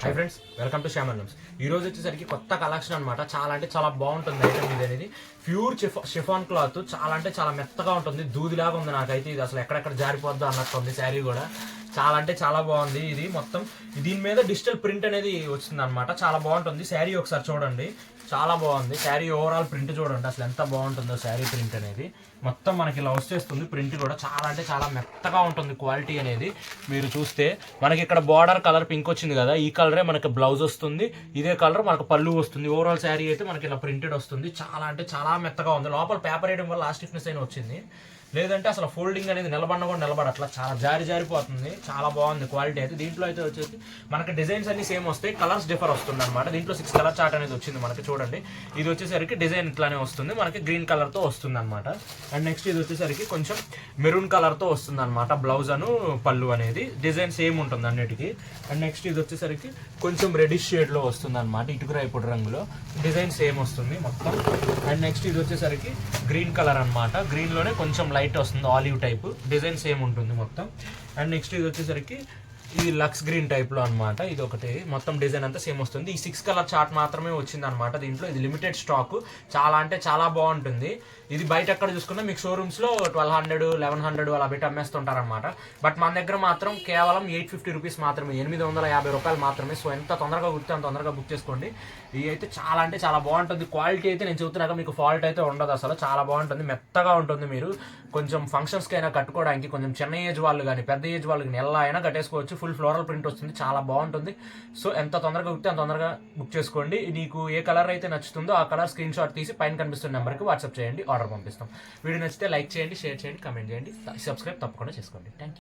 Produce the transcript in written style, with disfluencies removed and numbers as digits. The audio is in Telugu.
Hi friends, welcome to Shyamal looms. ఈ రోజు వచ్చేసరికి కొత్త కలెక్షన్ అనమాట. చాలా అంటే చాలా బాగుంటుంది ఐటమ్ ఇది అనేది. ప్యూర్ షిఫాన్ క్లాత్, చాలా అంటే చాలా మెత్తగా ఉంటుంది. దూదిలాగా ఉంది. నాకైతే ఇది అసలు ఎక్కడెక్కడ జారిపోద్దో అన్నట్టు ఉంది. శారీ కూడా చాలా అంటే చాలా బాగుంది. ఇది మొత్తం దీని మీద డిజిటల్ ప్రింట్ అనేది వచ్చింది అనమాట. చాలా బాగుంటుంది శారీ. ఒకసారి చూడండి, చాలా బాగుంది శారీ. ఓవరాల్ ప్రింట్ చూడండి అసలు ఎంత బాగుంటుందో. శారీ ప్రింట్ అనేది మొత్తం మనకి ఇలా వచ్చేస్తుంది. ప్రింట్ కూడా చాలా అంటే చాలా మెత్తగా ఉంటుంది. క్వాలిటీ అనేది మీరు చూస్తే మనకి ఇక్కడ బార్డర్ కలర్ పింక్ వచ్చింది కదా, ఈ కలరే మనకి బ్లౌజ్ వస్తుంది. ఇదే కలర్ మనకు పళ్ళు వస్తుంది. ఓవరాల్ శారీ అయితే మనకి ఇలా ప్రింటెడ్ వస్తుంది. చాలా అంటే చాలా మెత్తగా ఉంది. లోపల పేపర్ వేయడం వల్ల స్టిఫ్నెస్ అయినా వచ్చింది. లేదంటే అసలు ఫోల్డింగ్ అనేది నిలబడిన కూడా నిలబడట్లా. చాలా జారిపోతుంది. చాలా బాగుంది క్వాలిటీ అయితే. దీంట్లో అయితే వచ్చేసి మనకి డిజైన్స్ అన్ని సేమ్ వస్తాయి, కలర్స్ డిఫర్ వస్తుంది అనమాట. దీంట్లో 6 కలర్ చార్ట్ అనేది వచ్చింది మనకి. చూడండి, ఇది వచ్చేసరికి డిజైన్ ఇట్లానే వస్తుంది మనకి, గ్రీన్ కలర్తో వస్తుంది అనమాట. అండ్ నెక్స్ట్ ఇది వచ్చేసరికి కొంచెం మెరూన్ కలర్తో వస్తుంది అనమాట. బ్లౌజ్ అను పళ్ళు అనేది డిజైన్ సేమ్ ఉంటుంది అన్నిటికీ. అండ్ నెక్స్ట్ ఇది వచ్చేసరికి కొంచెం రెడిష్ షేడ్లో వస్తుంది అనమాట. ఇటుకురాయిపొడి రంగులో డిజైన్ సేమ్ వస్తుంది మొత్తం. అండ్ నెక్స్ట్ ఇది వచ్చేసరికి గ్రీన్ కలర్ అనమాట. గ్రీన్లోనే కొంచెం లైట్ వస్తుంది, ఆలివ్ టైప్. డిజైన్ సేమ్ ఉంటుంది మొత్తం. అండ్ నెక్స్ట్ ఇది వచ్చేసరికి ఇది లక్స్ గ్రీన్ టైప్లో అనమాట. ఇది ఒకటి మొత్తం డిజైన్ అంతా సేమ్ వస్తుంది. ఈ 6 కలర్ చార్ట్ మాత్రమే వచ్చింది అనమాట దీంట్లో. ఇది లిమిటెడ్ స్టాక్. చాలా అంటే చాలా బాగుంటుంది. ఇది బయట ఎక్కడ చూసుకున్నా మీకు షోరూమ్స్లో 1200, 1100 అలా పెట్టి అమ్మేస్తుంటారనమాట. బట్ మన దగ్గర మాత్రం కేవలం 850 రూపీస్ మాత్రమే, 850 రూపాయలు మాత్రమే. సో ఎంత తొందరగా కుడితే అంత తొందరగా బుక్ చేసుకోండి. ఇది అయితే చాలా అంటే చాలా బాగుంటుంది. క్వాలిటీ అయితే నేను చెబుతున్నాక మీకు ఫాల్ట్ అయితే ఉండదు అసలు. చాలా బాగుంటుంది, మెత్తగా ఉంటుంది. మీరు కొంచెం ఫంక్షన్స్కి అయినా కట్టుకోవడానికి, కొంచెం చిన్న ఏజ్ వాళ్ళు కానీ పెద్ద ఏజ్ వాళ్ళకి ఎలా అయినా కట్టేసుకోవచ్చు. ఫుల్ ఫ్లోరల్ ప్రింట్ వస్తుంది, చాలా బాగుంటుంది. సో ఎంత తొందరగా కుడితే అంత తొందరగా బుక్ చేసుకోండి. నీకు ఏ కలర్ అయితే నచ్చుతుందో ఆ కలర్ స్క్రీన్ షాట్ తీసి పైన కనిపిస్తున్న నెంబర్కి వాట్సాప్ చేయండి, ఆర్డర్ పంపిస్తాం. వీడియో నచ్చితే లైక్ చేయండి, షేర్ చేయండి, కమెంట్ చేయండి, సబ్స్క్రైబ్ తప్పకుండా చేసుకోండి. Thank you.